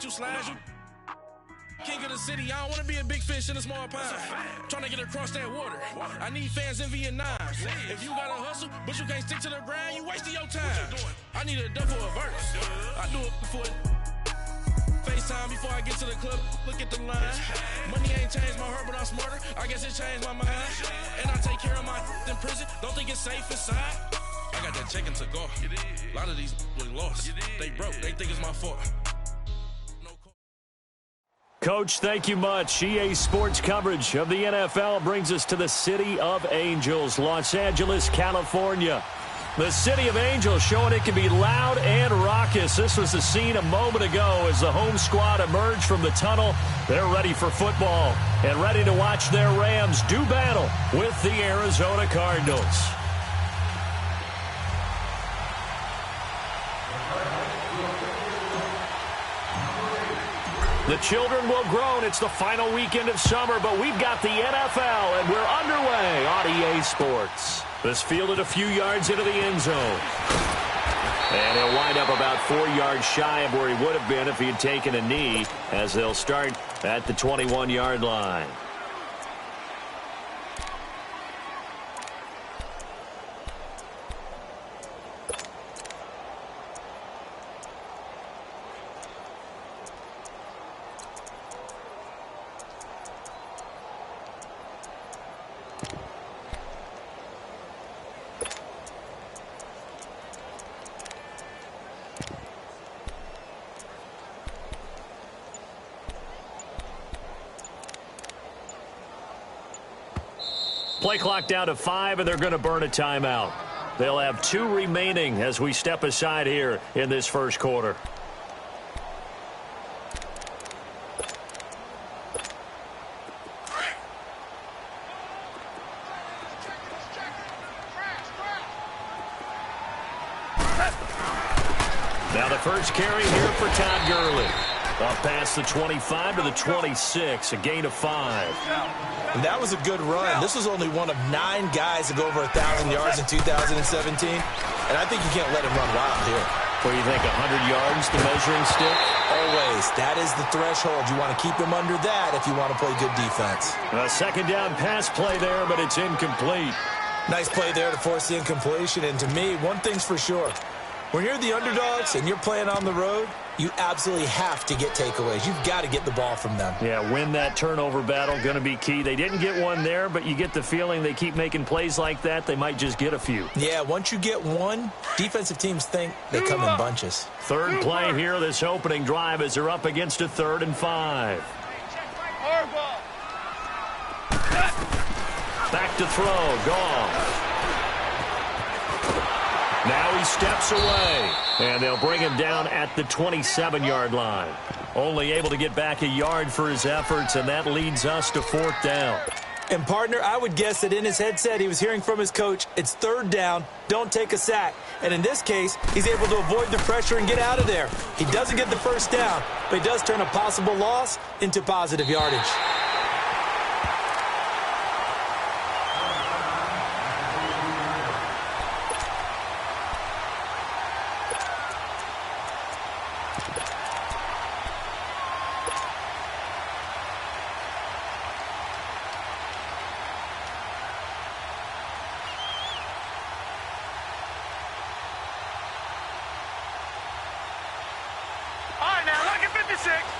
You slash you. King of the city, I don't want to be a big fish in a small pond. Trying to get across that water. I need fans in Vietnam. If you got to hustle, but you can't stick to the grind, you wasting your time. I need a double a verse. I do it for FaceTime before I get to the club. Look at the line. Money ain't changed my heart, but I'm smarter. I guess it changed my mind. And I take care of my in prison. Don't think it's safe inside. I got that check-in to go. A lot of these really lost. They broke. They think it's my fault. Coach, thank you much. EA Sports coverage of the NFL brings us to the City of Angels, Los Angeles, California. The City of Angels showing it can be loud and raucous. This was the scene a moment ago as the home squad emerged from the tunnel. They're ready for football and ready to watch their Rams do battle with the Arizona Cardinals. The children will groan. It's the final weekend of summer, but we've got the NFL, and we're underway on EA Sports. This fielded a few yards into the end zone. And he'll wind up about 4 yards shy of where he would have been if he had taken a knee, as they'll start at the 21-yard line. Play clock down to 5, and they're going to burn a timeout. They'll have 2 remaining as we step aside here in this first quarter. Now the first carry here for Todd Gurley. Up past the 25 to the 26, a gain of 5. And that was a good run. This was only one of 9 guys to go over 1,000 yards in 2017. And I think you can't let him run wild here. What do you think, 100 yards, the measuring stick? Always. That is the threshold. You want to keep him under that if you want to play good defense. A second down pass play there, but it's incomplete. Nice play there to force the incompletion. And to me, one thing's for sure. When you're the underdogs and you're playing on the road, you absolutely have to get takeaways. You've got to get the ball from them. Yeah, win that turnover battle, going to be key. They didn't get one there, but you get the feeling they keep making plays like that, they might just get a few. Yeah, once you get one, defensive teams think they come in bunches. Third play here, this opening drive, as they're up against a 3rd and 5. Back to throw, Goff. Now he steps away, and they'll bring him down at the 27-yard line. Only able to get back a yard for his efforts, and that leads us to 4th down. And, partner, I would guess that in his headset he was hearing from his coach, it's 3rd down, don't take a sack. And in this case, he's able to avoid the pressure and get out of there. He doesn't get the first down, but he does turn a possible loss into positive yardage.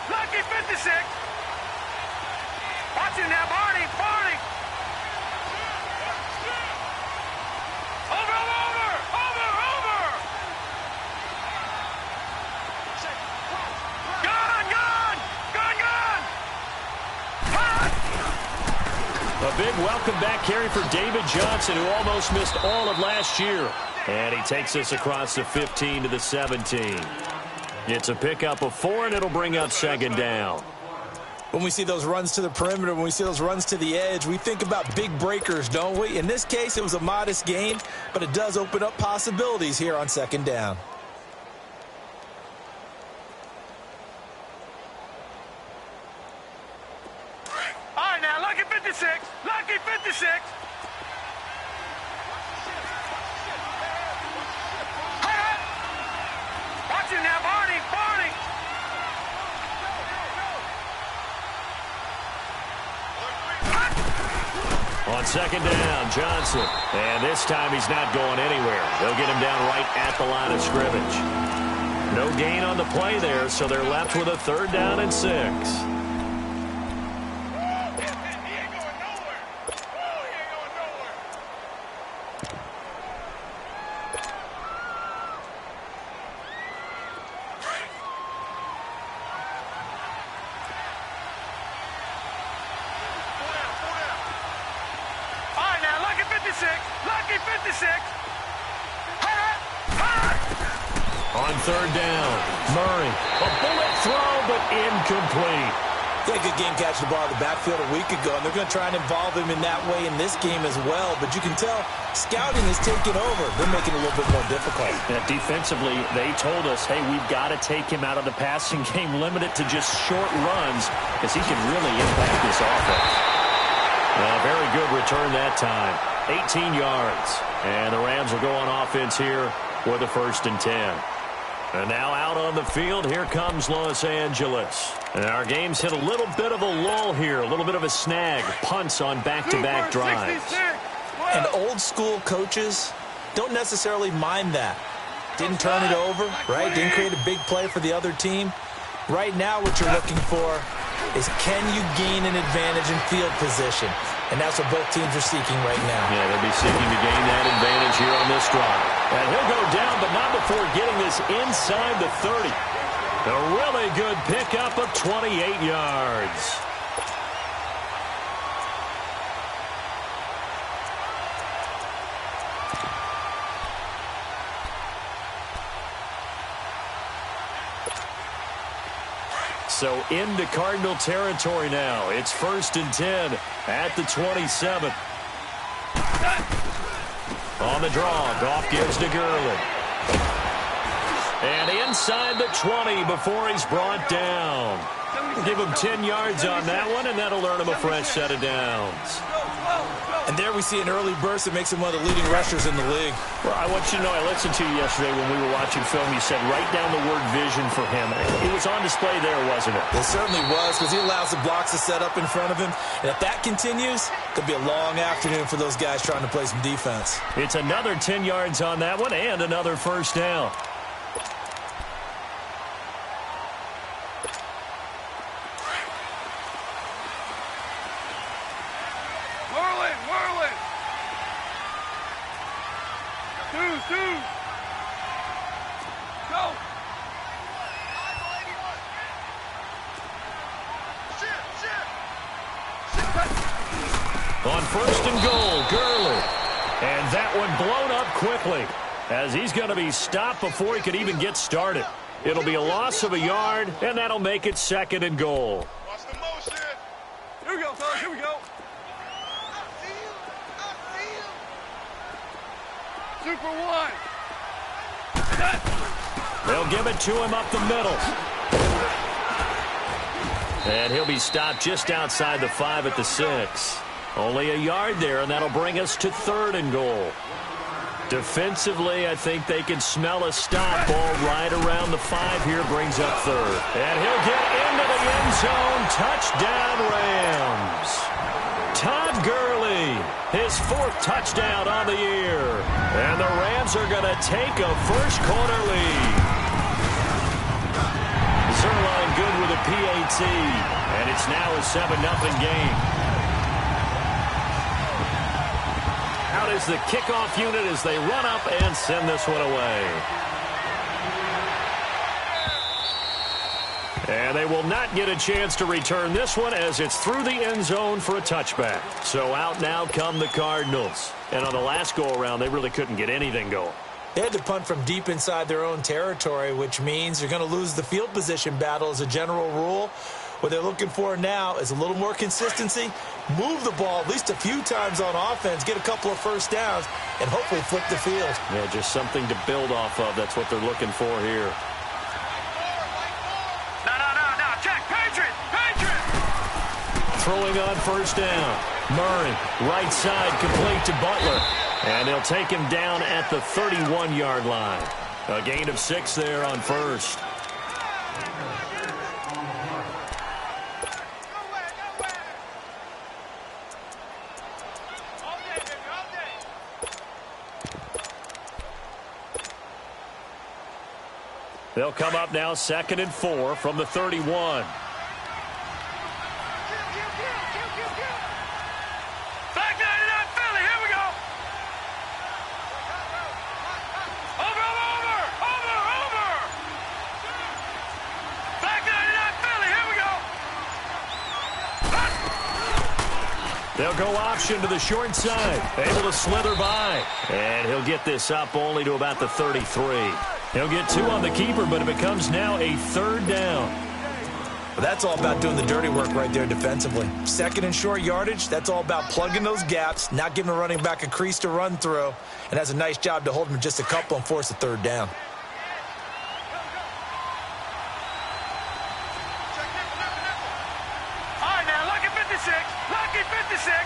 Lucky 56. Watch it now, Barney. Over. Gone. A big welcome back carry for David Johnson, who almost missed all of last year. And he takes us across the 15 to the 17. It's a pickup of 4, and it'll bring up 2nd down. When we see those runs to the perimeter, when we see those runs to the edge, we think about big breakers, don't we? In this case, it was a modest gain, but it does open up possibilities here on 2nd down. All right, now, lucky 56. Watch it now, Barney. On second down, Johnson. And this time he's not going anywhere. They'll get him down right at the line of scrimmage. No gain on the play there, so they're left with a 3rd down and 6. Lucky 56. On 3rd down, Murray. A bullet throw, but incomplete. He had a good game catching the ball in the backfield a week ago, and they're going to try and involve him in that way in this game as well. But you can tell scouting is taking over. They're making it a little bit more difficult. Yeah, defensively, they told us, hey, we've got to take him out of the passing game, limit it to just short runs, because he can really impact this offense. Very good return that time. 18 yards. And the Rams will go on offense here with a 1st and 10. And now out on the field, here comes Los Angeles. And our game's hit a little bit of a lull here, a little bit of a snag. Punts on back-to-back drives. And old-school coaches don't necessarily mind that. Didn't turn it over, right? Didn't create a big play for the other team. Right now what you're looking for is can you gain an advantage in field position? And that's what both teams are seeking right now. Yeah, they'll be seeking to gain that advantage here on this drive. And he'll go down, but not before getting this inside the 30. A really good pickup of 28 yards. So into Cardinal territory now. It's 1st and 10 at the 27. On the draw, Goff gives to Gurley. And inside the 20 before he's brought down. Give him 10 yards on that one, and that'll earn him a fresh set of downs. And there we see an early burst that makes him one of the leading rushers in the league. Well, I want you to know, I listened to you yesterday when we were watching film. You said write down the word vision for him. It was on display there, wasn't it? It certainly was, because he allows the blocks to set up in front of him. And if that continues, it could be a long afternoon for those guys trying to play some defense. It's another 10 yards on that one and another 1st down. On 1st and goal, Gurley. And that one blown up quickly as he's going to be stopped before he could even get started. It'll be a loss of a yard, and that'll make it 2nd and goal. Watch the motion. Here we go, fellas. Here we go. Super one. They'll give it to him up the middle. And he'll be stopped just outside the 5 at the 6. Only a yard there, and that'll bring us to 3rd and goal. Defensively, I think they can smell a stop. Ball right around the 5 here, brings up 3rd. And he'll get into the end zone. Touchdown, Rams. Todd Gurley, his 4th touchdown on the year. And the Rams are going to take a first-quarter lead. Zerline good with a PAT. And it's now a 7-0 game. Out is the kickoff unit as they run up and send this one away. And they will not get a chance to return this one as it's through the end zone for a touchback. So out now come the Cardinals. And on the last go-around, they really couldn't get anything going. They had to punt from deep inside their own territory, which means you're going to lose the field position battle as a general rule. What they're looking for now is a little more consistency, move the ball at least a few times on offense, get a couple of first downs, and hopefully flip the field. Yeah, just something to build off of. That's what they're looking for here. No. Check. Patriot. Throwing on 1st down. Murray, right side, complete to Butler. And they'll take him down at the 31-yard line. A gain of 6 there on 1st. They'll come up now 2nd and 4 from the 31. Back 99 Philly, here we go. Over. Back 99 Philly, here we go. They'll go option to the short side. Able to slither by. And he'll get this up only to about the 33. He'll get 2 on the keeper, but it becomes now a 3rd down. Well, that's all about doing the dirty work right there defensively. 2nd and short yardage, that's all about plugging those gaps, not giving a running back a crease to run through, and has a nice job to hold him just a couple and force a 3rd down. All right, now, lucky 56. Lucky 56.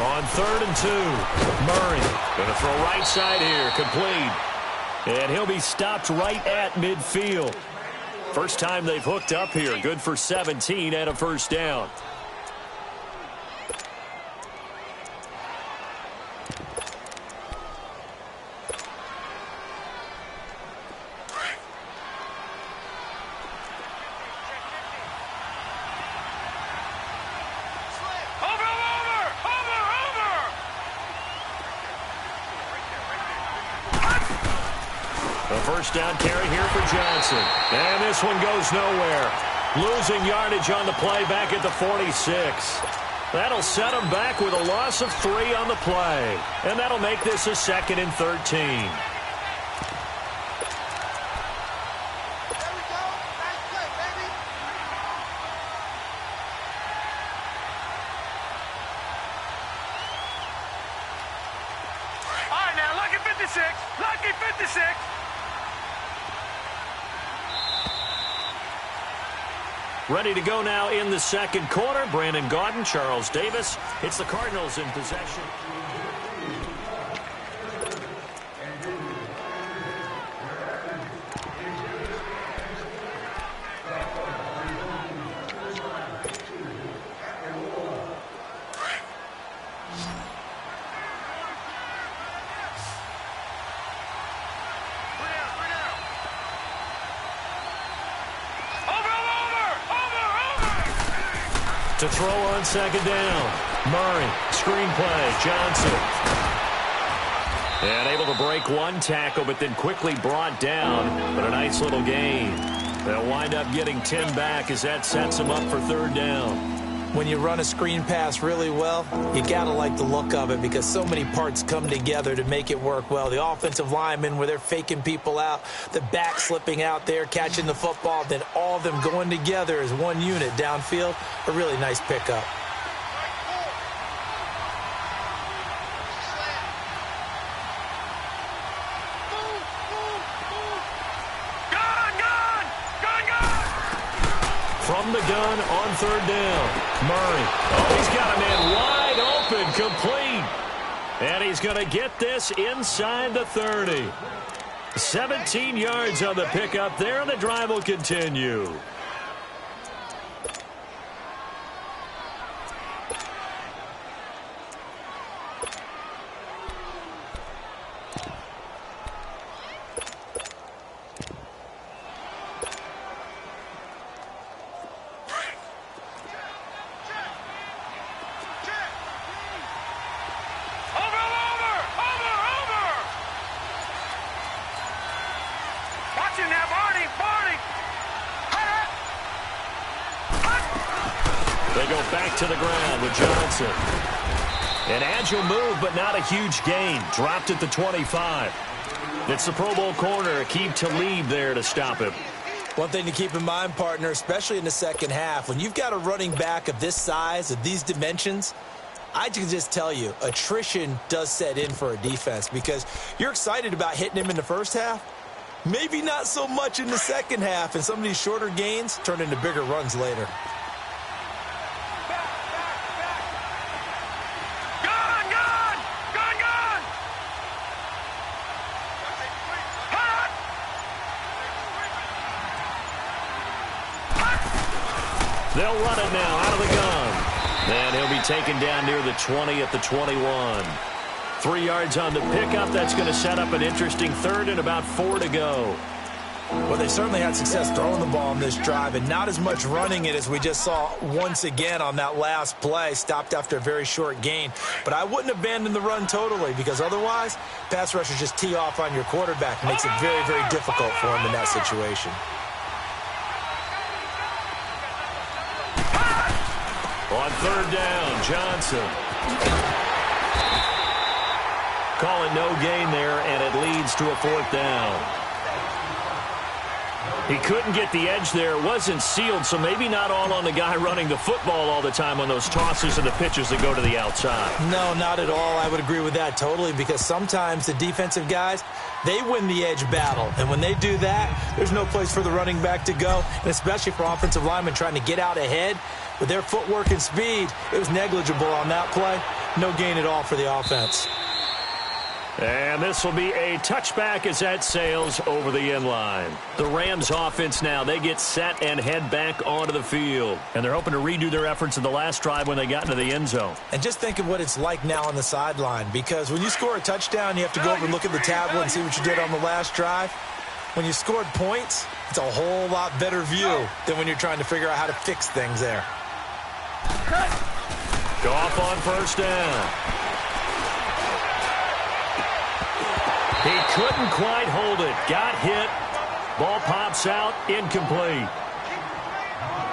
On 3rd and 2, Murray going to throw right side here, complete. And he'll be stopped right at midfield. First time they've hooked up here, good for 17 and a 1st down. First down carry here for Johnson. And this one goes nowhere. Losing yardage on the play back at the 46. That'll set him back with a loss of 3 on the play. And that'll make this a 2nd and 13. All right, now, lucky 56. Lucky 56. Ready to go now in the 2nd quarter. Brandon Gaudin, Charles Davis. It's the Cardinals in possession. To throw on 2nd down. Murray, screen play, Johnson. And able to break 1 tackle, but then quickly brought down. But a nice little gain. They'll wind up getting 10 back as that sets them up for 3rd down. When you run a screen pass really well, you got to like the look of it because so many parts come together to make it work well. The offensive linemen, where they're faking people out, the back slipping out there, catching the football, then all of them going together as one unit downfield. A really nice pickup. From the gun on 3rd down. Murray. Oh, he's got a man wide open, complete. And he's going to get this inside the 30. 17 yards on the pickup there, and the drive will continue. They go back to the ground with Johnson. An agile move, but not a huge gain. Dropped at the 25. It's the Pro Bowl corner, Aqib Talib there to stop him. One thing to keep in mind, partner, especially in the second half, when you've got a running back of this size, of these dimensions, I can just tell you, attrition does set in for a defense because you're excited about hitting him in the first half. Maybe not so much in the second half, and some of these shorter gains turn into bigger runs later. They'll run it now out of the gun. And he'll be taken down near the 20 at the 21. 3 yards on the pickup. That's going to set up an interesting third and about 4 to go. Well, they certainly had success throwing the ball on this drive and not as much running it as we just saw once again on that last play. Stopped after a very short gain. But I wouldn't abandon the run totally because otherwise, pass rushers just tee off on your quarterback. Makes it very, very difficult for him in that situation. On third down, Johnson. Call it no gain there, and it leads to a 4th down. He couldn't get the edge there. It wasn't sealed, so maybe not all on the guy running the football all the time on those tosses and the pitches that go to the outside. No, not at all. I would agree with that totally because sometimes the defensive guys, they win the edge battle. And when they do that, there's no place for the running back to go, and especially for offensive linemen trying to get out ahead. With their footwork and speed, it was negligible on that play. No gain at all for the offense. And this will be a touchback as that sails over the end line. The Rams offense now, they get set and head back onto the field. And they're hoping to redo their efforts in the last drive when they got into the end zone. And just think of what it's like now on the sideline, because when you score a touchdown, you have to go over and look at the tablet and see what you did on the last drive. When you scored points, it's a whole lot better view than when you're trying to figure out how to fix things there. Goff on first down. He couldn't quite hold it. Got hit. Ball pops out. Incomplete.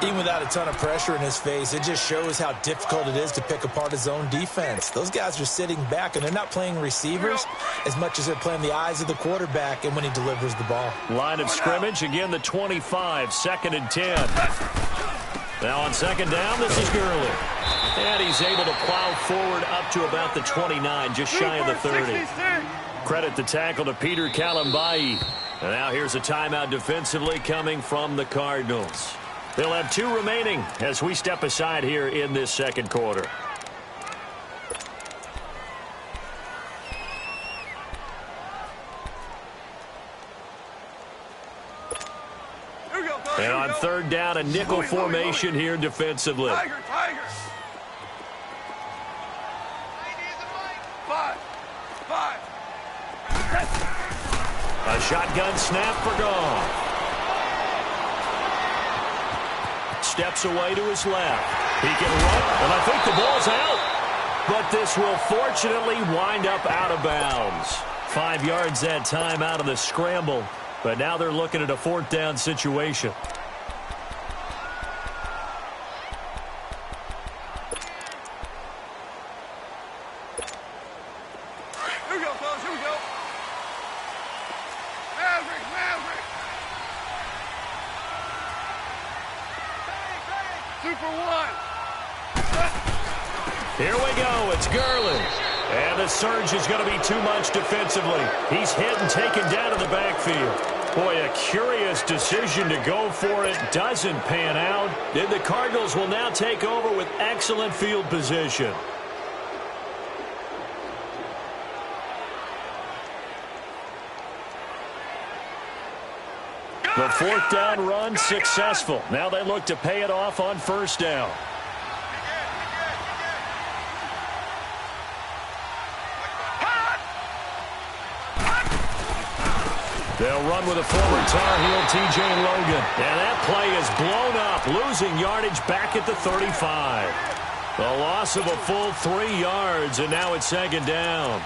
Even without a ton of pressure in his face, it just shows how difficult it is to pick apart his own defense. Those guys are sitting back, and they're not playing receivers as much as they're playing the eyes of the quarterback and when he delivers the ball. Line of scrimmage, again the 25, 2nd and 10. Now on second down, this is Gurley. And he's able to plow forward up to about the 29, just shy of the 30. Credit the tackle to Peter Kalambai. And now here's a timeout defensively coming from the Cardinals. They'll have 2 remaining as we step aside here in this second quarter. And on third down, a nickel formation here defensively. Tiger. 5. A shotgun snap for Goff. Steps away to his left. He can run, and I think the ball's out. But this will fortunately wind up out of bounds. 5 yards that time out of the scramble. But now they're looking at a 4th down situation. Here we go, fellas. Here we go. Maverick. Super 1. Here we go. It's Gurley. And the surge is going to be too much defensively. He's hit and taken down in the backfield. Boy, a curious decision to go for it. Doesn't pan out. Then the Cardinals will now take over with excellent field position. The 4th down run successful. Now they look to pay it off on first down. They'll run with a former Tar Heel, T.J. Logan. And that play is blown up, losing yardage back at the 35. A loss of a full 3 yards, and now it's second down.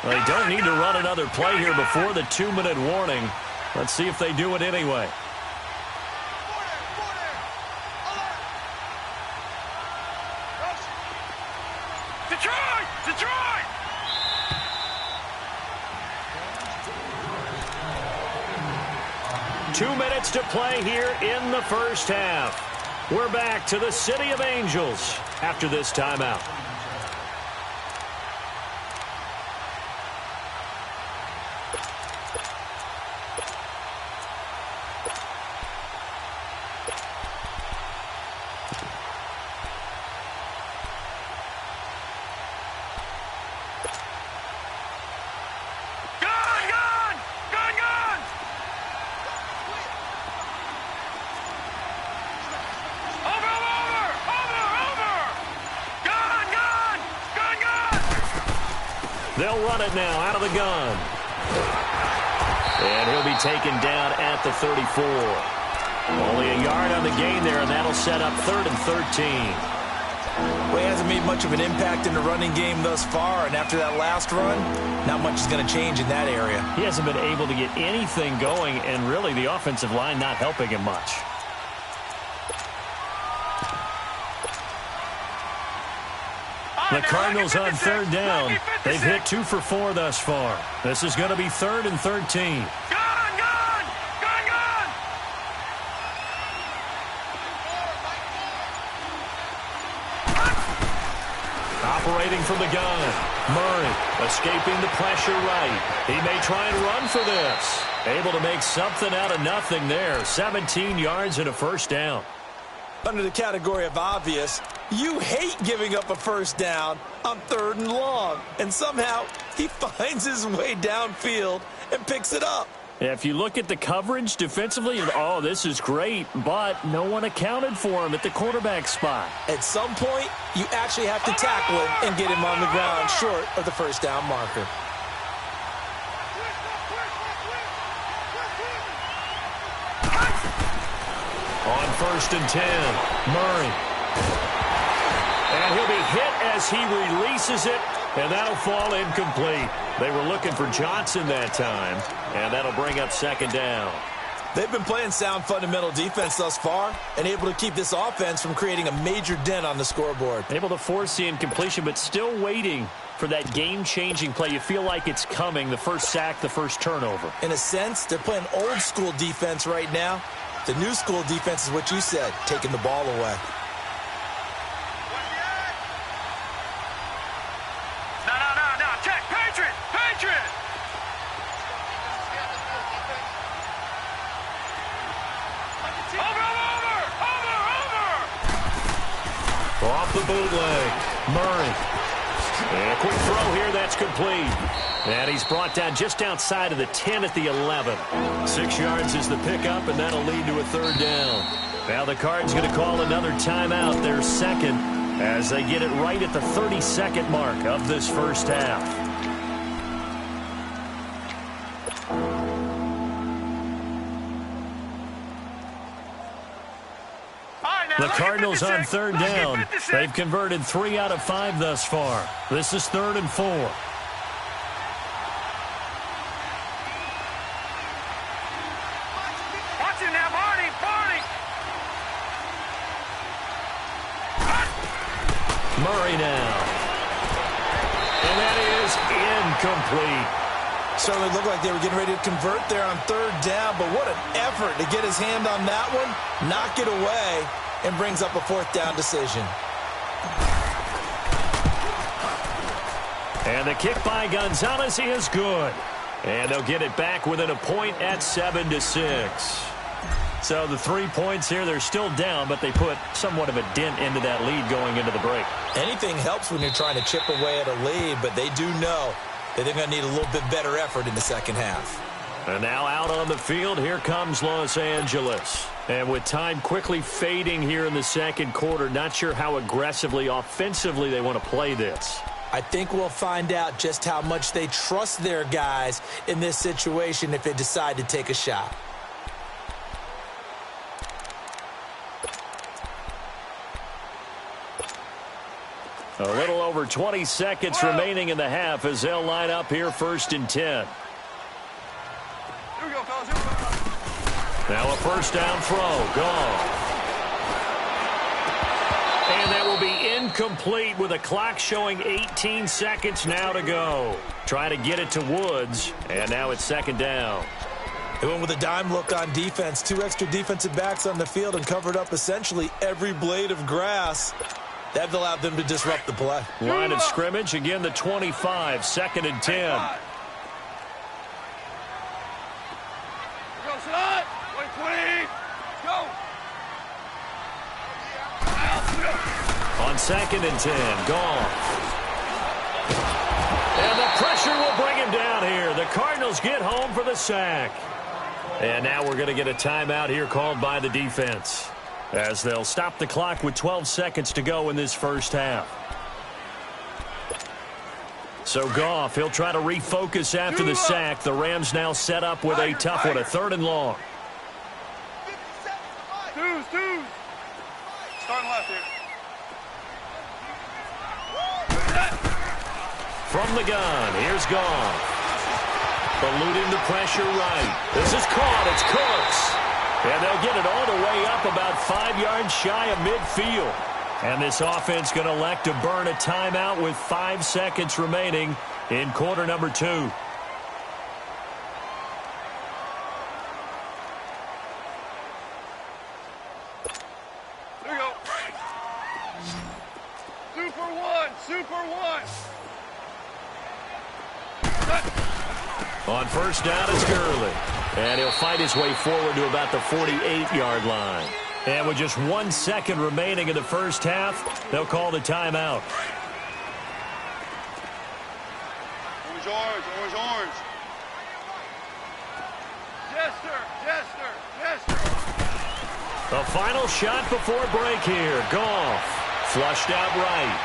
Well, they don't need to run another play here before the 2-minute warning. Let's see if they do it anyway. Detroit! 2 minutes to play here in the first half. We're back to the City of Angels after this timeout. They'll run it now out of the gun. And he'll be taken down at the 34. Only a yard on the gain there, and that'll set up 3rd and 13. Well, he hasn't made much of an impact in the running game thus far, and after that last run, not much is going to change in that area. He hasn't been able to get anything going, and really the offensive line not helping him much. The Cardinals on 3rd down. They've hit 2 for 4 thus far. This is going to be 3rd and 13. Operating from the gun. Murray escaping the pressure right. He may try and run for this. Able to make something out of nothing there. 17 yards and a first down. Under the category of obvious, you hate giving up a first down on 3rd and long. And somehow he finds his way downfield and picks it up. If you look at the coverage defensively, oh, this is great, but no one accounted for him at the quarterback spot. At some point, you actually have to tackle him and get him on the ground short of the first down marker. On 1st and 10, Murray. And he'll be hit as he releases it, and that'll fall incomplete. They were looking for Johnson that time, and that'll bring up 2nd down. They've been playing sound fundamental defense thus far and able to keep this offense from creating a major dent on the scoreboard. Able to force the incompletion, but still waiting for that game-changing play. You feel like it's coming, the first sack, the first turnover. In a sense, they're playing old-school defense right now. The new school defense is what you said, taking the ball away. No. Check. Patriot. Over. Off the bootleg. Murray. And a quick throw here, that's complete. And he's brought down just outside of the 10 at the 11. 6 yards is the pickup, and that'll lead to a 3rd down. Now the Cards going to call another timeout, their second, as they get it right at the 32nd mark of this first half. The Cardinals on 3rd down. They've converted 3 out of 5 thus far. This is 3rd and 4. Watch him now, Barney. Murray now. And that is incomplete. Certainly looked like they were getting ready to convert there on 3rd down, but what an effort to get his hand on that one, knock it away, and brings up a 4th down decision. And the kick by Gonzalez is good. And they'll get it back within a point at 7-6. So the 3 points here, they're still down, but they put somewhat of a dent into that lead going into the break. Anything helps when you're trying to chip away at a lead, but they do know that they're going to need a little bit better effort in the second half. And now out on the field, here comes Los Angeles. And with time quickly fading here in the second quarter, not sure how aggressively, offensively they want to play this. I think we'll find out just how much they trust their guys in this situation if they decide to take a shot. A little over 20 seconds remaining in the half as they'll line up here 1st and 10. Here we go, fellas. Here we go. Now a first down throw. Gone. And that will be incomplete with a clock showing 18 seconds now to go. Try to get it to Woods, and now it's 2nd down. They went with a dime look on defense. 2 extra defensive backs on the field and covered up essentially every blade of grass. That allowed them to disrupt the play. Line of scrimmage, again the 25, 2nd and 10. Go, slide. Wait, 20. Go. On 2nd and 10, Goff. And the pressure will bring him down here. The Cardinals get home for the sack. And now we're going to get a timeout here called by the defense, as they'll stop the clock with 12 seconds to go in this first half. So Goff, he'll try to refocus after the sack. The Rams now set up with a tough one, a 3rd and long. Twos. Starting left here. From the gun, here's Goff. Eluding the pressure right. This is caught. It's Cooks. And they'll get it all the way up about 5 yards shy of midfield. And this offense going to elect to burn a timeout with 5 seconds remaining in quarter number 2. Here we go. Super one. On first down, it's Gurley. And he'll fight his way forward to about the 48-yard line. And with just 1 second remaining in the first half, they'll call the timeout. Orange. Jester. The final shot before break here. Goff flushed out right.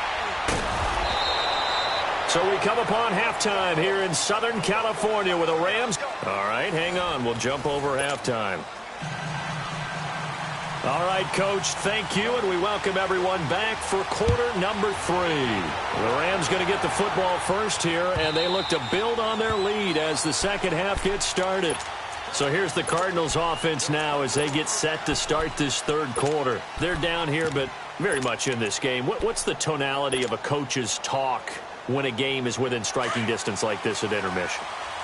So we come upon halftime here in Southern California with the Rams. All right, hang on. We'll jump over halftime. All right, Coach, thank you, and we welcome everyone back for quarter number 3. The Rams going to get the football first here, and they look to build on their lead as the second half gets started. So here's the Cardinals offense now as they get set to start this third quarter. They're down here, but very much in this game. What's the tonality of a coach's talk when a game is within striking distance like this at intermission?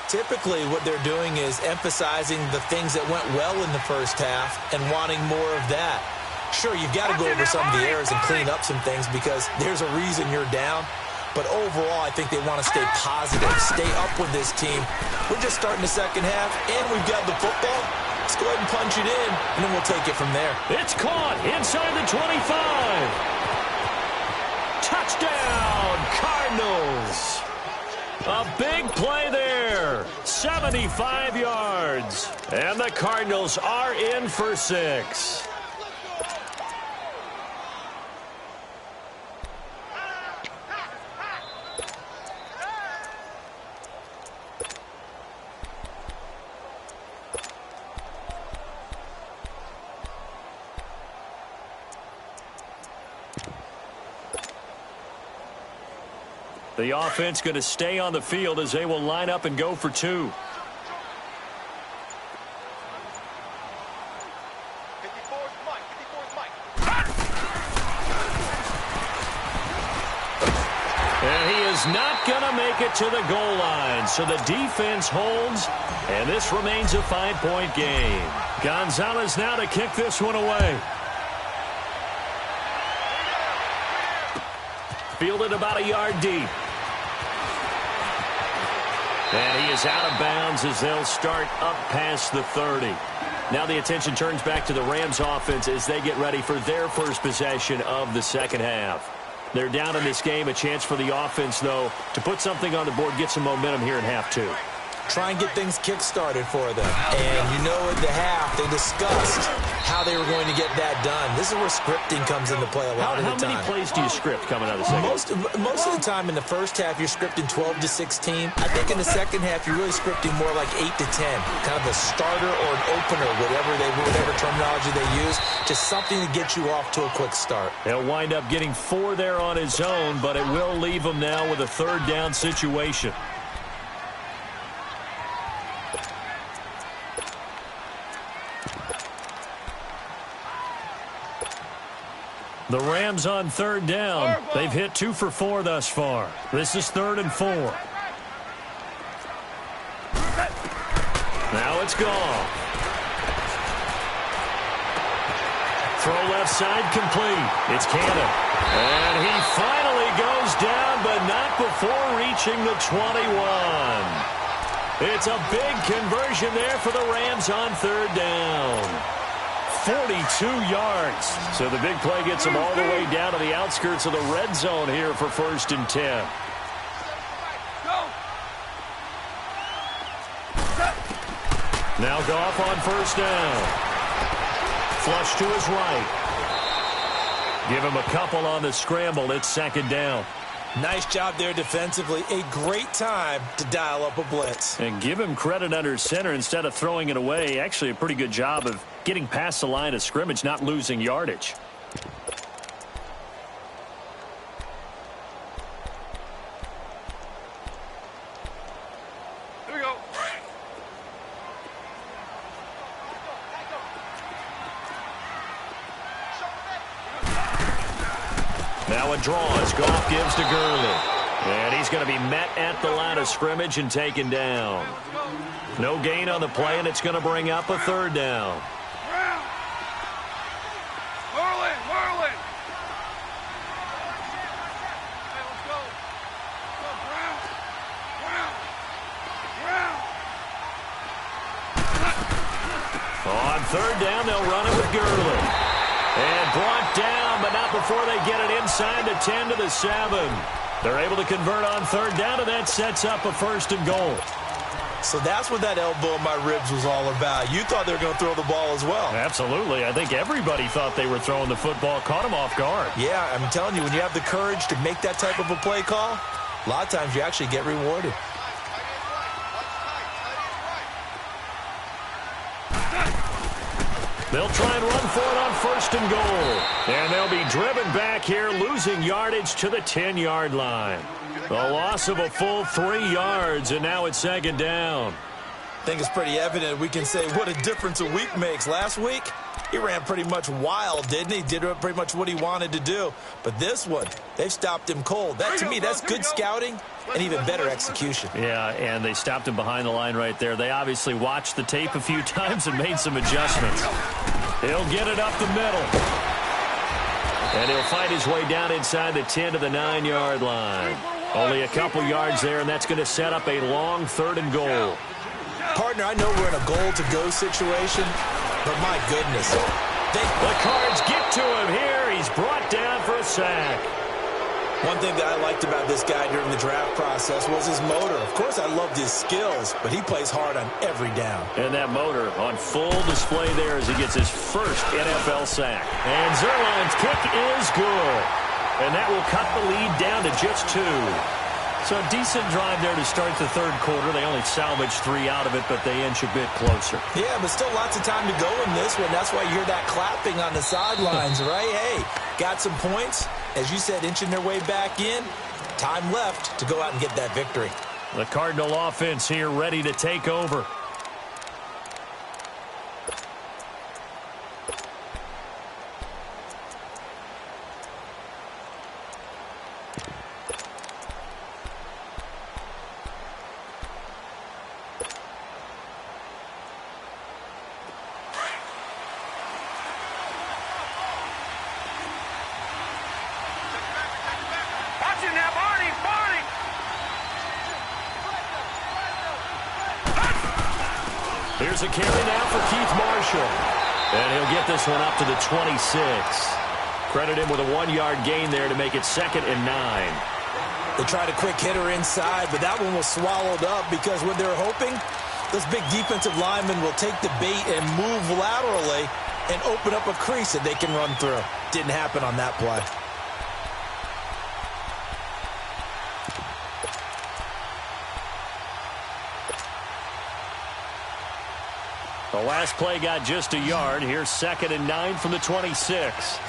Typically, what they're doing is emphasizing the things that went well in the first half and wanting more of that. Sure, you've got to go over some of the errors and clean up some things because there's a reason you're down. But overall, I think they want to stay positive, stay up with this team. We're just starting the second half, and we've got the football. Let's go ahead and punch it in, and then we'll take it from there. It's caught inside the 25. Touchdown, Cardinals. A big play there, 75 yards. And the Cardinals are in for 6. The offense going to stay on the field as they will line up and go for 2. And he is not going to make it to the goal line. So the defense holds, and this remains a 5-point game. Gonzalez now to kick this one away. Fielded about a yard deep. And he is out of bounds as they'll start up past the 30. Now the attention turns back to the Rams offense as they get ready for their first possession of the second half. They're down in this game. A chance for the offense, though, to put something on the board, get some momentum here in half 2. Try and get things kick-started for them. And you know at the half, they discussed how they were going to get that done. This is where scripting comes into play a lot of the time. How many plays do you script coming out of the second? Most of the time in the first half, you're scripting 12 to 16. I think in the second half, you're really scripting more like 8 to 10. Kind of a starter or an opener, whatever terminology they use. Just something to get you off to a quick start. He'll wind up getting 4 there on his own, but it will leave him now with a third down situation. The Rams on third down. They've hit 2 for 4 thus far. This is 3rd and 4. Now it's Goff. Throw left side complete. It's Cannon. And he finally goes down, but not before reaching the 21. It's a big conversion there for the Rams on third down. 42 yards. So the big play gets them all the way down to the outskirts of the red zone here for 1st and 10. Now Goff on first down. Flush to his right. Give him a couple on the scramble. It's 2nd down. Nice job there defensively. A great time to dial up a blitz. And give him credit under center instead of throwing it away. Actually, a pretty good job of getting past the line of scrimmage, not losing yardage. Here we go. Now a draw as Goff gives to Gurley. And he's going to be met at the line of scrimmage and taken down. No gain on the play, and it's going to bring up a third down. Whirling, whirling. On third down, they'll run it with Gurley. And brought down, but not before they get it inside the 10 to the 7. They're able to convert on third down, and that sets up a first and goal. So that's what that elbow in my ribs was all about. You thought they were going to throw the ball as well. Absolutely. I think everybody thought they were throwing the football, caught him off guard. Yeah, I'm telling you, when you have the courage to make that type of a play call, a lot of times you actually get rewarded. They'll try and run for it on first and goal. And they'll be driven back here, losing yardage to the 10-yard line. A loss of a full 3 yards, and now it's second down. I think it's pretty evident. We can say what a difference a week makes. Last week, he ran pretty much wild, didn't he? Did pretty much what he wanted to do. But this one, they've stopped him cold. That, to me, that's good scouting and even better execution. Yeah, and they stopped him behind the line right there. They obviously watched the tape a few times and made some adjustments. He'll get it up the middle. And he'll fight his way down inside the 10 to the 9-yard line. Only a couple yards there, and that's going to set up a long third and goal. Partner, I know we're in a goal-to-go situation, but my goodness. The Cards get to him here. He's brought down for a sack. One thing that I liked about this guy during the draft process was his motor. Of course, I loved his skills, but he plays hard on every down. And that motor on full display there as he gets his first NFL sack. And Zerline's kick is good. And that will cut the lead down to just 2. So a decent drive there to start the third quarter. They only salvaged 3 out of it, but they inch a bit closer. Yeah, but still lots of time to go in this one. That's why you hear that clapping on the sidelines, right? Hey, got some points. As you said, inching their way back in. Time left to go out and get that victory. The Cardinal offense here ready to take over. Here's a carry now for Keith Marshall. And he'll get this one up to the 26. Credit him with a 1-yard gain there to make it 2nd and 9. They tried a quick hitter inside, but that one was swallowed up because what they're hoping, those big defensive linemen will take the bait and move laterally and open up a crease that they can run through. Didn't happen on that play. The last play got just a yard. Here's 2nd and 9 from the 26.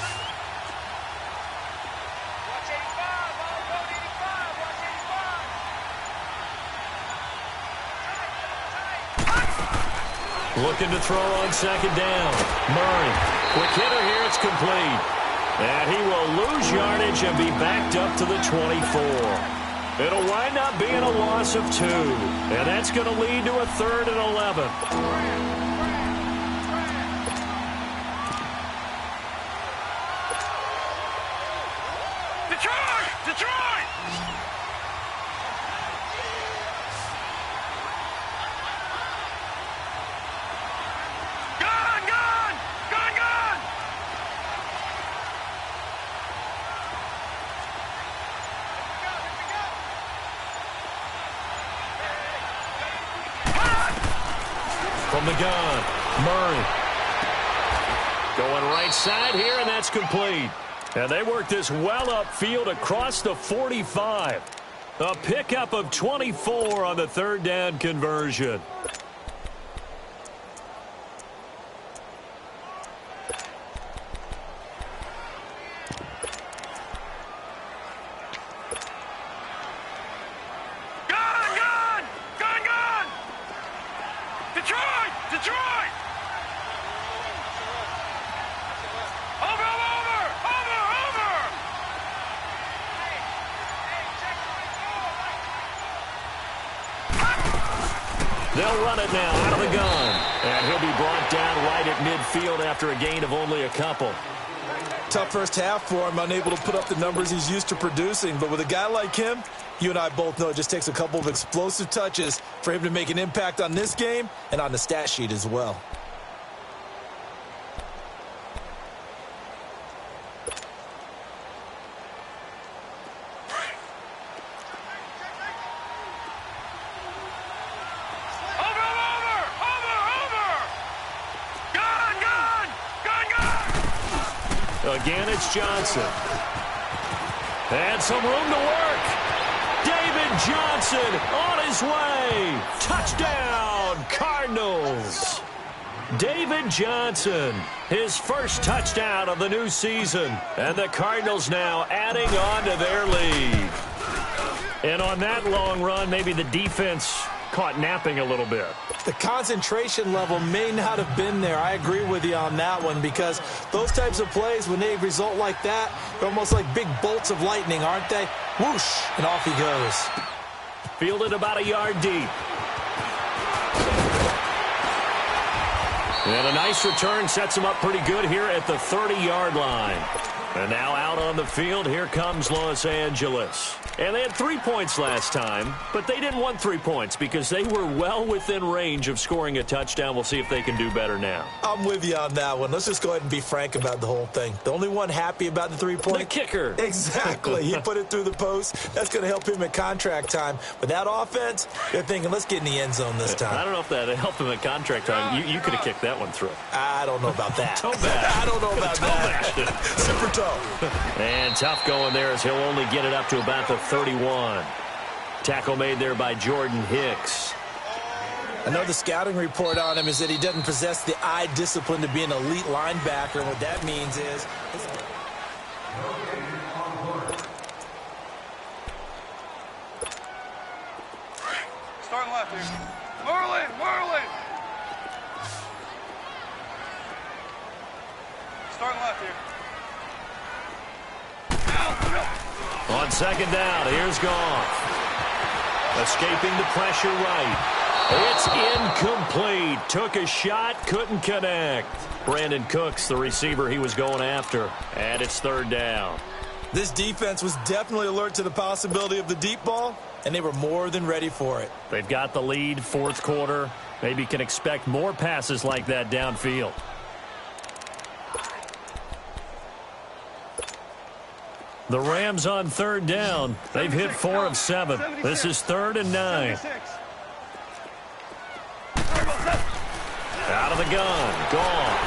Looking to throw on 2nd down. Murray. Quick hitter here. It's complete. And he will lose yardage and be backed up to the 24. It'll wind up being a loss of 2. And that's going to lead to a 3rd and 11. Detroit! Gone! From the gun, Murray. Going right side here, and that's complete. And they work this well upfield across the 45. A pickup of 24 on the third down conversion. They'll run it now out of the gun. And he'll be brought down right at midfield after a gain of only a couple. Tough first half for him, unable to put up the numbers he's used to producing. But with a guy like him, you and I both know it just takes a couple of explosive touches for him to make an impact on this game and on the stat sheet as well. Again, it's Johnson. And some room to work. David Johnson on his way. Touchdown, Cardinals. David Johnson, his first touchdown of the new season. And the Cardinals now adding on to their lead. And on that long run, maybe the defense caught napping a little bit. The concentration level may not have been there. I agree with you on that one, because those types of plays, when they result like that, they're almost like big bolts of lightning, aren't they? Whoosh, and off he goes. Fielded about a yard deep. And a nice return sets him up pretty good here at the 30-yard line. And now out on the field, here comes Los Angeles. And they had 3 points last time, but they didn't want 3 points because they were well within range of scoring a touchdown. We'll see if they can do better now. I'm with you on that one. Let's just go ahead and be frank about the whole thing. The only one happy about the 3-point? The kicker. Exactly. He put it through the post. That's going to help him at contract time. But that offense, they're thinking, let's get in the end zone this time. I don't know if that helped him at contract time. You could have kicked that one through. I don't know about that. Toe bash. I don't know about that. Super toe. And tough going there as he'll only get it up to about the 31. Tackle made there by Jordan Hicks. Another scouting report on him is that he doesn't possess the eye discipline to be an elite linebacker. And what that means is... Starting left here. Whirling. Starting left here. On second down, here's Goff. Escaping the pressure right. It's incomplete. Took a shot, couldn't connect. Brandon Cooks, the receiver he was going after. And it's third down. This defense was definitely alert to the possibility of the deep ball, and they were more than ready for it. They've got the lead, fourth quarter. Maybe can expect more passes like that downfield. The Rams on third down. They've hit 4 of 7. This is 3rd and 9. Out of the gun. Goff.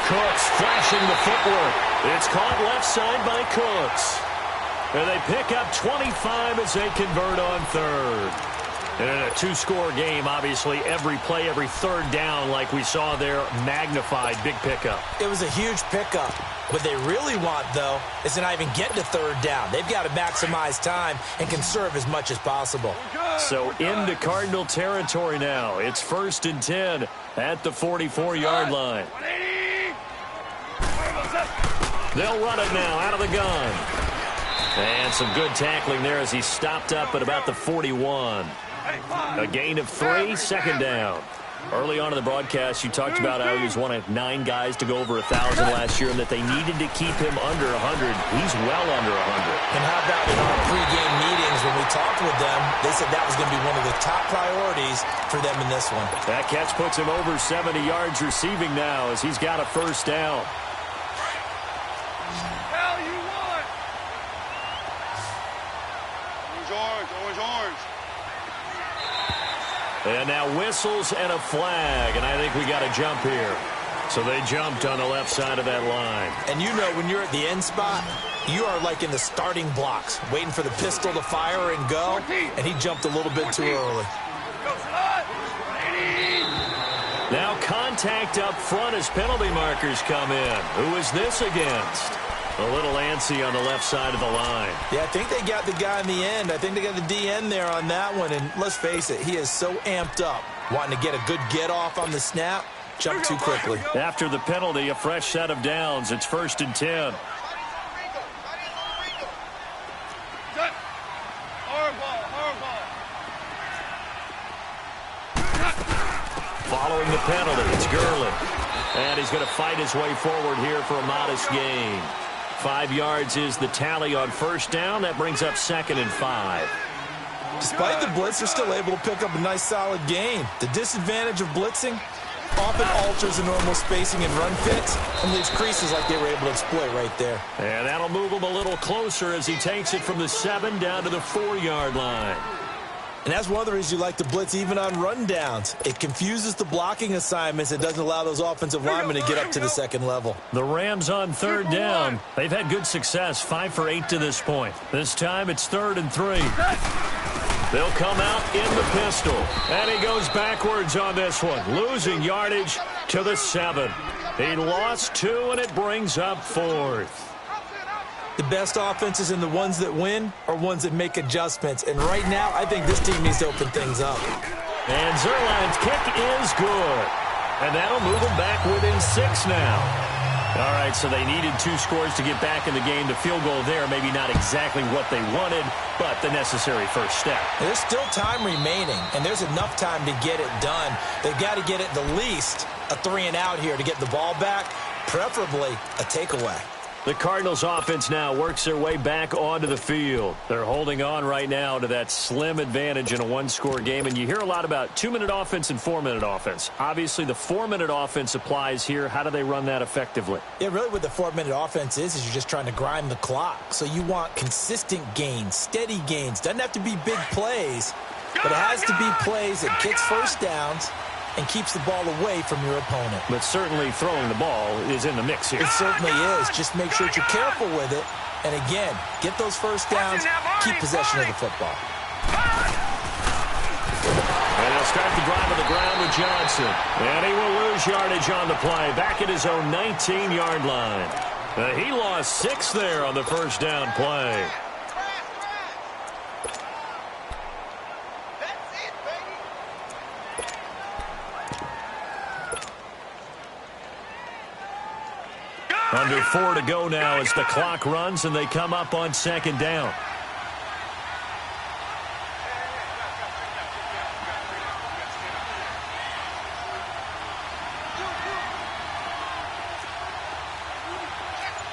Cooks flashing the footwork. It's caught left side by Cooks. And they pick up 25 as they convert on third. And in a 2-score game, obviously, every play, every third down, like we saw there, magnified, big pickup. It was a huge pickup. What they really want, though, is to not even get to third down. They've got to maximize time and conserve as much as possible. So into Cardinal territory now. It's 1st and 10 at the 44-yard line. They'll run it now out of the gun. And some good tackling there as he stopped up at about the 41. A gain of 3, second down. Early on in the broadcast, you talked about how he was one of 9 guys to go over 1,000 last year and that they needed to keep him under 100. He's well under 100. And how about in our pregame meetings when we talked with them, they said that was going to be one of the top priorities for them in this one. That catch puts him over 70 yards receiving now as he's got a first down. Hell you want? Orange. And now whistles and a flag, and I think we got a jump here. So they jumped on the left side of that line. And you know when you're at the end spot, you are like in the starting blocks, waiting for the pistol to fire and go, and he jumped a little bit too early. Now contact up front as penalty markers come in. Who is this against? A little antsy on the left side of the line. Yeah, I think they got the guy in the end. I think they got the DN there on that one, and let's face it, he is so amped up, wanting to get a good get-off on the snap, jump too quickly. After the penalty, a fresh set of downs. It's 1st and 10. Following the penalty, it's Gurley. And he's going to fight his way forward here for a modest gain. 5 yards is the tally on 1st down. That brings up 2nd and 5. Despite the blitz, they're still able to pick up a nice, solid gain. The disadvantage of blitzing often alters the normal spacing and run fits and leaves creases like they were able to exploit right there. And that'll move him a little closer as he takes it from the 7 down to the 4-yard line. And that's one of the reasons you like to blitz even on rundowns. It confuses the blocking assignments and doesn't allow those offensive linemen to get up to the second level. The Rams on 3rd down. They've had good success, 5 for 8 to this point. This time it's 3rd and 3. They'll come out in the pistol. And he goes backwards on this one, losing yardage to the 7. He lost 2, and it brings up 4th. The best offenses and the ones that win are ones that make adjustments. And right now, I think this team needs to open things up. And Zerline's kick is good. And that'll move them back within 6 now. All right, so they needed 2 scores to get back in the game. The field goal there, maybe not exactly what they wanted, but the necessary first step. There's still time remaining, and there's enough time to get it done. They've got to get at the least a 3-and-out here to get the ball back, preferably a takeaway. The Cardinals offense now works their way back onto the field. They're holding on right now to that slim advantage in a 1-score game. And you hear a lot about 2-minute offense and 4-minute offense. Obviously, the 4-minute offense applies here. How do they run that effectively? Yeah, really what the 4-minute offense is you're just trying to grind the clock. So you want consistent gains, steady gains. Doesn't have to be big plays, but it has to be plays that gets first downs and keeps the ball away from your opponent. But certainly throwing the ball is in the mix here. It certainly is. Just make sure that you're careful with it. And again, get those first downs, keep possession of the football. And he'll start the drive on the ground with Johnson. And he will lose yardage on the play, back at his own 19-yard line. He lost 6 there on the first down play. Under 4 to go now as the clock runs and they come up on 2nd down.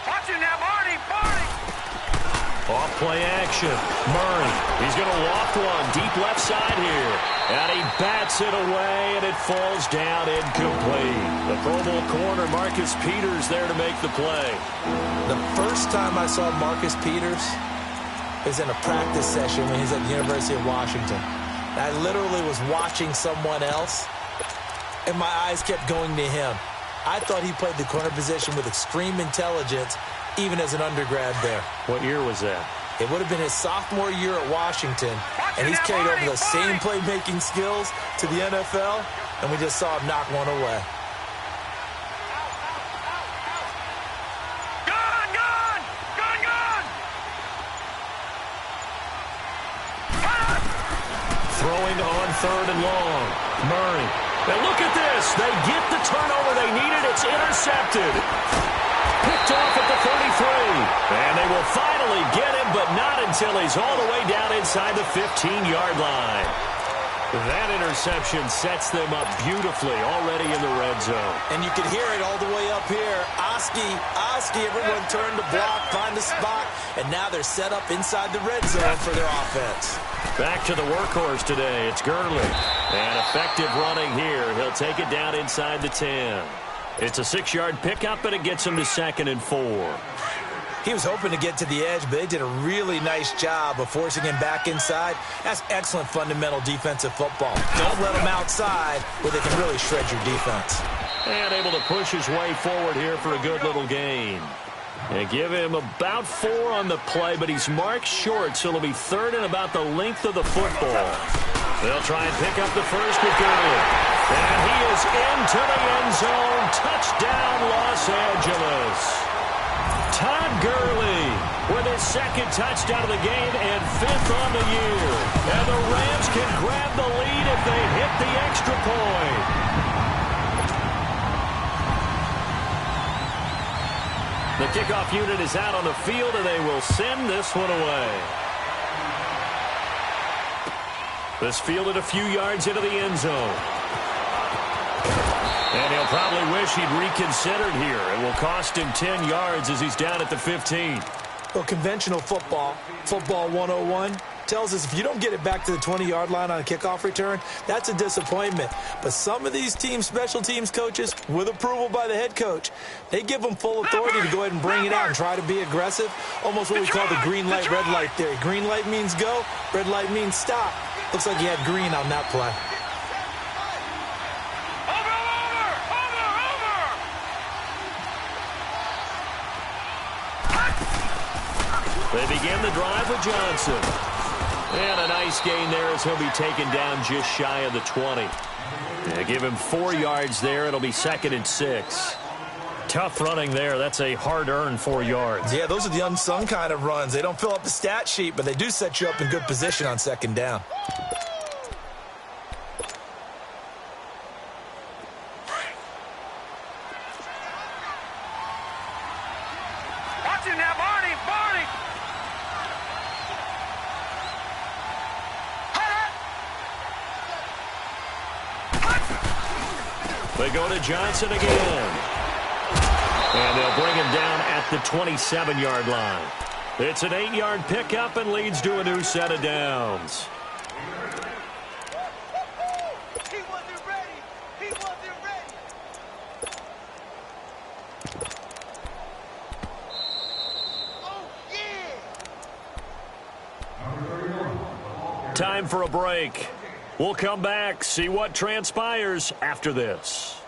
Watch it now, Barney! Off play action. Murray. He's going to loft one deep left side here. And he bats it away, and it falls down incomplete. The Pro Bowl corner, Marcus Peters, there to make the play. The first time I saw Marcus Peters was in a practice session when he was at the University of Washington. I literally was watching someone else, and my eyes kept going to him. I thought he played the corner position with extreme intelligence, even as an undergrad there. What year was that? It would have been his sophomore year at Washington, and he's carried over the same playmaking skills to the NFL, and we just saw him knock one away. Throwing on 3rd and long. Murray. Now look at this. They get the turnover they needed. It's intercepted. Picked off at the 33. And they will finally get him, but not until he's all the way down inside the 15-yard line. That interception sets them up beautifully already in the red zone. And you can hear it all the way up here. Oski, everyone turned to block, find a spot, and now they're set up inside the red zone for their offense. Back to the workhorse today. It's Gurley. And effective running here. He'll take it down inside the 10. It's a 6-yard pickup, and it gets him to 2nd and 4. He was hoping to get to the edge, but they did a really nice job of forcing him back inside. That's excellent fundamental defensive football. Don't let him outside where they can really shred your defense. And able to push his way forward here for a good little gain. They give him about 4 on the play, but he's marked short, so it'll be 3rd and about the length of the football. They'll try and pick up the first with Gurley. And he is into the end zone. Touchdown, Los Angeles. Todd Gurley with his 2nd touchdown of the game and 5th on the year. And the Rams can grab the lead if they hit the extra point. The kickoff unit is out on the field, and they will send this one away. This fielded a few yards into the end zone. And he'll probably wish he'd reconsidered here. It will cost him 10 yards as he's down at the 15. Well, conventional football 101, tells us if you don't get it back to the 20-yard line on a kickoff return, that's a disappointment. But some of these special teams coaches, with approval by the head coach, they give them full authority to go ahead and bring it out and try to be aggressive. Almost what we call the green light, red light theory. Green light means go, red light means stop. Looks like he had green on that play. They begin the drive with Johnson. And a nice gain there as he'll be taken down just shy of the 20. They give him 4 yards there. It'll be 2nd and 6. Tough running there. That's a hard-earned 4 yards. Yeah, those are the unsung kind of runs. They don't fill up the stat sheet, but they do set you up in good position on 2nd down. Watch him now, Barney! Barney! They go to Johnson again. And they'll bring him down at the 27-yard line. It's an 8-yard pickup and leads to a new set of downs. He wasn't ready! He wasn't ready! Oh, yeah! Time for a break. We'll come back, see what transpires after this.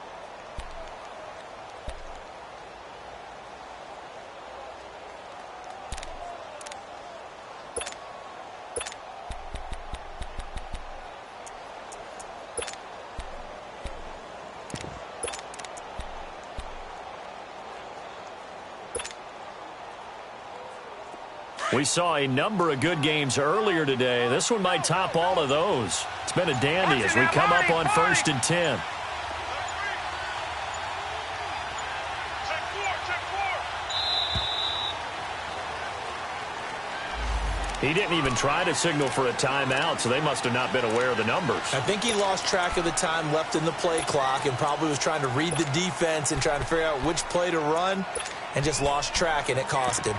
We saw a number of good games earlier today. This one might top all of those. It's been a dandy as we come up on 1st and 10. He didn't even try to signal for a timeout, so they must have not been aware of the numbers. I think he lost track of the time left in the play clock and probably was trying to read the defense and trying to figure out which play to run and just lost track, and it cost him.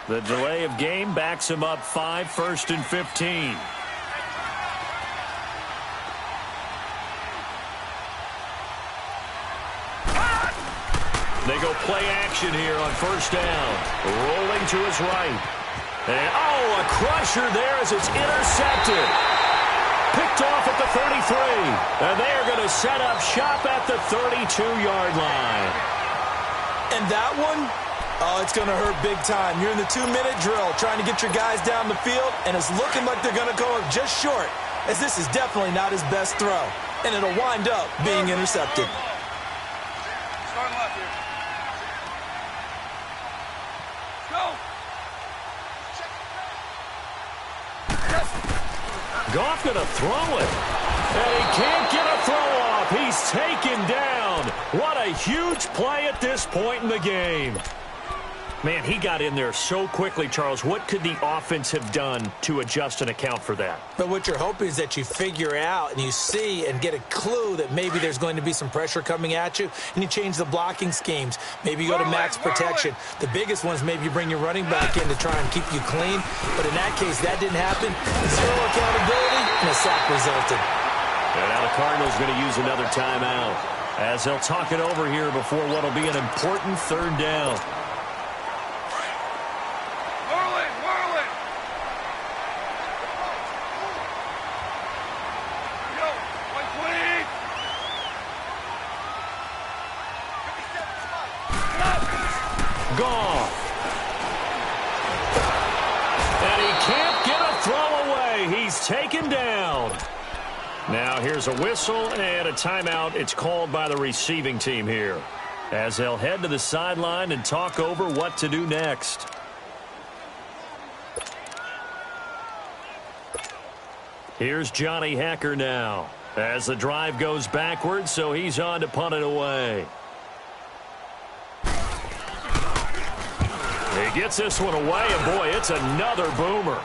The delay of game backs him up 5, 1st and 15. They go play action here on 1st down. Rolling to his right. And, a crusher there as it's intercepted. Picked off at the 33. And they are going to set up shop at the 32-yard line. And that one, it's going to hurt big time. You're in the 2-minute drill trying to get your guys down the field, and it's looking like they're going to go up just short, as this is definitely not his best throw. And it'll wind up being intercepted. Starting left here. Go! Goff going to throw it. And he can't get a throw off. He's taken down. What a huge play at this point in the game. Man, he got in there so quickly, Charles. What could the offense have done to adjust and account for that? But what you're hoping is that you figure out and you see and get a clue that maybe there's going to be some pressure coming at you, and you change the blocking schemes. Maybe you go to max protection. The biggest one is maybe you bring your running back in to try and keep you clean. But in that case, that didn't happen. Zero accountability, and a sack resulted. And now the Cardinals going to use another timeout as they'll talk it over here before what will be an important third down. Gone. And he can't get a throw away. He's taken down. Now here's a whistle and a timeout. It's called by the receiving team here as they'll head to the sideline and talk over what to do next. Here's Johnny Hacker now as the drive goes backwards, so he's on to punt it away. He gets this one away, and boy, it's another boomer.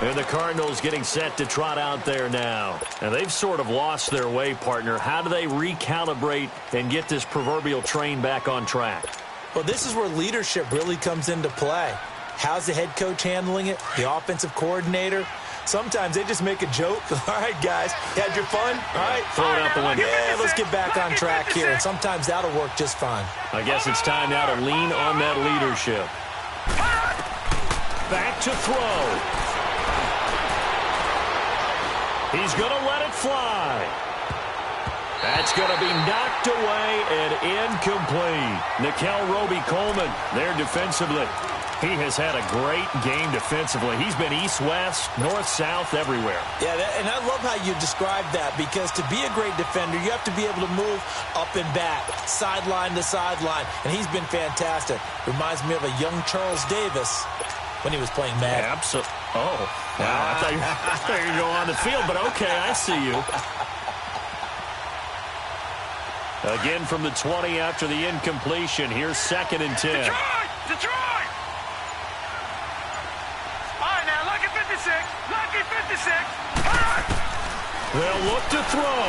And the Cardinals getting set to trot out there now. And they've sort of lost their way, partner. How do they recalibrate and get this proverbial train back on track? Well, this is where leadership really comes into play. How's the head coach handling it? The offensive coordinator? Sometimes they just make a joke. All right, guys, you had your fun? All right. Throw it out the window. Yeah, let's get back on track here. And sometimes that'll work just fine. I guess it's time now to lean on that leadership. Back to throw. He's going to let it fly. That's going to be knocked away and incomplete. Nikel Roby-Coleman there defensively. He has had a great game defensively. He's been east-west, north-south, everywhere. Yeah, and I love how you described that, because to be a great defender, you have to be able to move up and back, sideline to sideline, and he's been fantastic. Reminds me of a young Charles Davis when he was playing Madden. Absolutely. Oh, wow. I thought you were going to go on the field, but okay, I see you. Again from the 20 after the incompletion. Here's 2nd and 10. Detroit! Lucky 56! Lucky 56! They'll look to throw.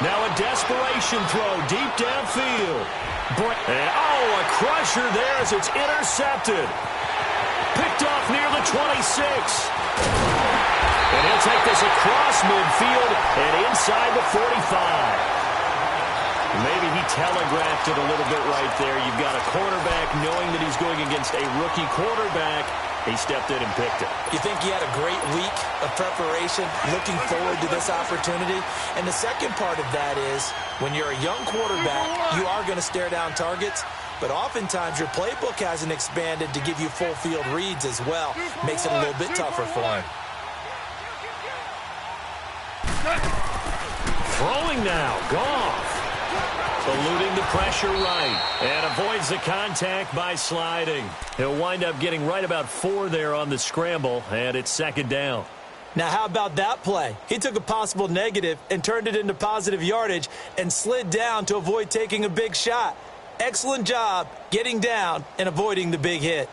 Now a desperation throw deep downfield. A crusher there as it's intercepted. Picked off near the 26. And he'll take this across midfield and inside the 45. Maybe he telegraphed it a little bit right there. You've got a quarterback knowing that he's going against a rookie quarterback. He stepped in and picked it. You think he had a great week of preparation, looking forward to this opportunity? And the second part of that is, when you're a young quarterback, you are going to stare down targets, but oftentimes your playbook hasn't expanded to give you full field reads as well. Makes it a little bit tougher for him. Throwing now, Goff. Eluding the pressure right, and avoids the contact by sliding. He'll wind up getting right about 4 there on the scramble, and it's 2nd down. Now, how about that play? He took a possible negative and turned it into positive yardage and slid down to avoid taking a big shot. Excellent job getting down and avoiding the big hit.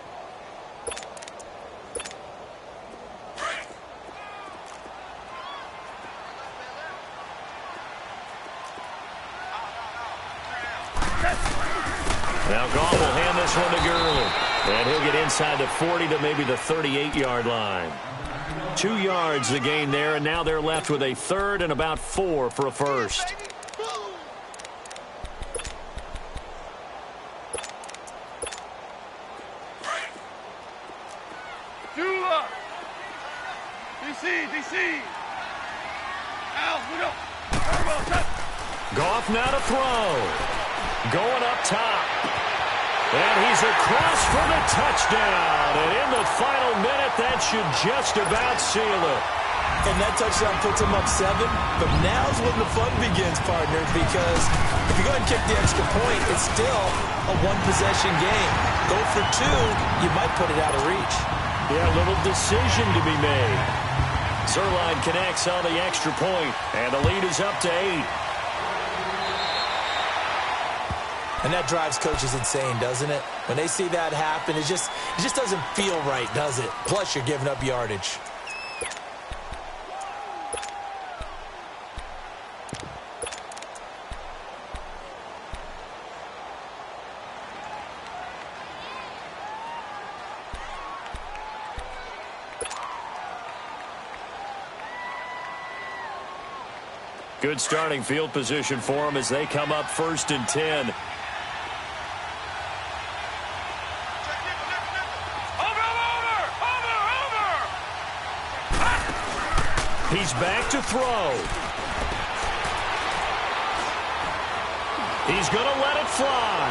Now Goff will hand this one to Gurley. And he'll get inside the 40 to maybe the 38-yard line. 2 yards the gain there, and now they're left with a 3rd and about 4 for a first. DC. Al, we go. Goff now to throw. Going up top. And he's across for the touchdown. And in the final minute, that should just about seal it. And that touchdown puts him up 7. But now's when the fun begins, partner, because if you go ahead and kick the extra point, it's still a one-possession game. Go for 2, you might put it out of reach. Yeah, a little decision to be made. Zerline connects on the extra point, and the lead is up to 8. And that drives coaches insane, doesn't it? When they see that happen, it just doesn't feel right, does it? Plus, you're giving up yardage. Good starting field position for them as they come up 1st and 10. He's back to throw. He's going to let it fly.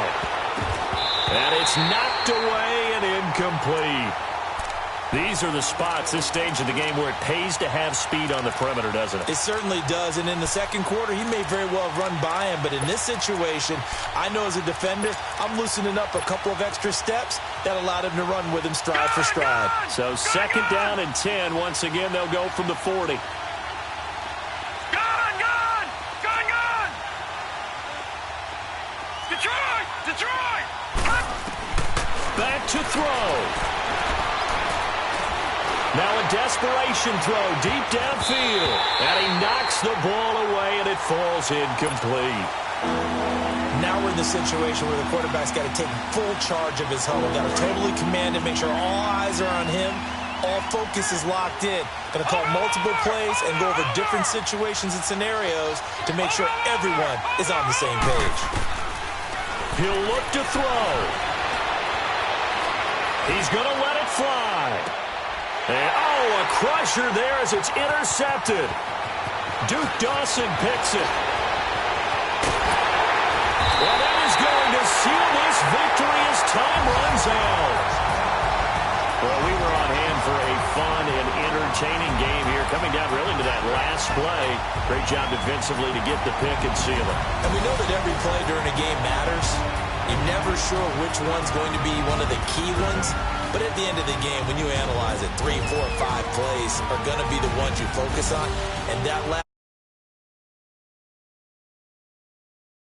And it's knocked away and incomplete. These are the spots, this stage of the game, where it pays to have speed on the perimeter, doesn't it? It certainly does, and in the second quarter, he may very well have run by him, but in this situation, I know as a defender, I'm loosening up a couple of extra steps that allowed him to run with him stride for stride. So 2nd down and 10. Once again, they'll go from the 40. Detroit! Back to throw. Now a desperation throw deep downfield. And he knocks the ball away, and it falls incomplete. Now we're in the situation where the quarterback's got to take full charge of his huddle. Got to totally command it, make sure all eyes are on him. All focus is locked in. Going to call multiple plays and go over different situations and scenarios to make sure everyone is on the same page. He'll look to throw. He's going to let it fly. And, a crusher there as it's intercepted. Duke Dawson picks it. Well, that is going to seal this victory as time runs out. Well, we were on hand for a fun and entertaining game here, coming down really to that last play. Great job defensively to get the pick and seal it. And we know that every play during a game matters. You're never sure which one's going to be one of the key ones. But at the end of the game, when you analyze it, 3, 4, 5 plays are going to be the ones you focus on. And that last